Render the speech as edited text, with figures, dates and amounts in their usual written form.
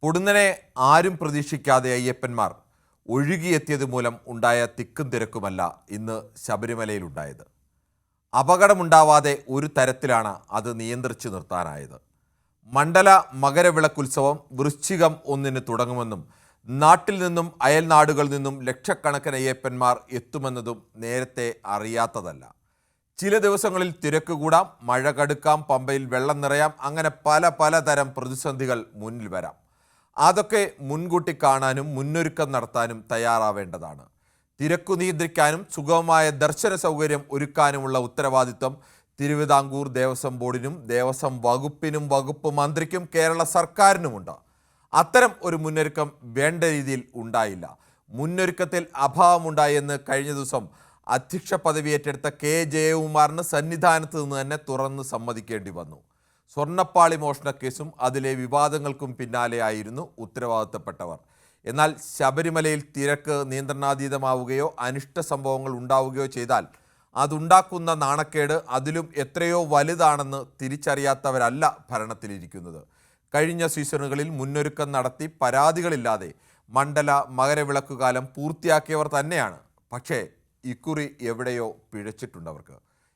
പൊടുന്നനെ ആരും പ്രതീക്ഷിക്കാതെ അയ്യപ്പന്മാർ ഒഴുകിയെത്തിയത് മൂലം ഉണ്ടായ തിക്കും തിരക്കുമല്ല ഇന്ന് ശബരിമലയിലുണ്ടായത്. അപകടമുണ്ടാവാതെ ഒരു തരത്തിലാണ് അത് നിയന്ത്രിച്ചു നിർത്താനായത്. മണ്ഡല മകരവിളക്കുത്സവം വൃശ്ചികം 1 തുടങ്ങുമെന്നും നാട്ടിൽ നിന്നും അയൽനാടുകളിൽ നിന്നും ലക്ഷക്കണക്കിന് അയ്യപ്പന്മാർ എത്തുമെന്നതും നേരത്തെ അറിയാത്തതല്ല. ചില ദിവസങ്ങളിൽ തിരക്ക് കൂടാം, മഴ കടുക്കാം, പമ്പയിൽ വെള്ളം നിറയാം, അങ്ങനെ പലതരം പ്രതിസന്ധികൾ മുന്നിൽ വരാം. അതൊക്കെ മുൻകൂട്ടി കാണാനും മുന്നൊരുക്കം നടത്താനും തയ്യാറാവേണ്ടതാണ്. തിരക്കു നിയന്ത്രിക്കാനും സുഗമമായ ദർശന സൗകര്യം ഒരുക്കാനുമുള്ള ഉത്തരവാദിത്വം തിരുവിതാംകൂർ ദേവസ്വം ബോർഡിനും ദേവസ്വം വകുപ്പിനും വകുപ്പ് മന്ത്രിക്കും കേരള സർക്കാരിനുമുണ്ട്. അത്തരം ഒരു മുന്നൊരുക്കം വേണ്ട രീതിയിൽ ഉണ്ടായില്ല. മുന്നൊരുക്കത്തിൽ അഭാവമുണ്ടായെന്ന് കഴിഞ്ഞ ദിവസം അധ്യക്ഷ പദവി ഏറ്റെടുത്ത കെ ജയകുമാറിന് സന്നിധാനത്ത് നിന്ന് തന്നെ തുറന്ന് സമ്മതിക്കേണ്ടി വന്നു. സ്വർണ്ണപ്പാളി മോഷണക്കേസും അതിലെ വിവാദങ്ങൾക്കും പിന്നാലെയായിരുന്നു ഉത്തരവാദിത്തപ്പെട്ടവർ. എന്നാൽ ശബരിമലയിൽ തിരക്ക് നിയന്ത്രണാതീതമാവുകയോ അനിഷ്ട സംഭവങ്ങൾ ഉണ്ടാവുകയോ ചെയ്താൽ അതുണ്ടാക്കുന്ന നാണക്കേട് അതിലും എത്രയോ വലുതാണെന്ന് തിരിച്ചറിയാത്തവരല്ല ഭരണത്തിലിരിക്കുന്നത്. കഴിഞ്ഞ സീസണുകളിൽ മുന്നൊരുക്കം നടത്തി പരാതികളില്ലാതെ മണ്ഡല മകരവിളക്കുകാലം പൂർത്തിയാക്കിയവർ തന്നെയാണ്. പക്ഷേ ഇക്കുറി എവിടെയോ പിഴച്ചിട്ടുണ്ടവർക്ക്.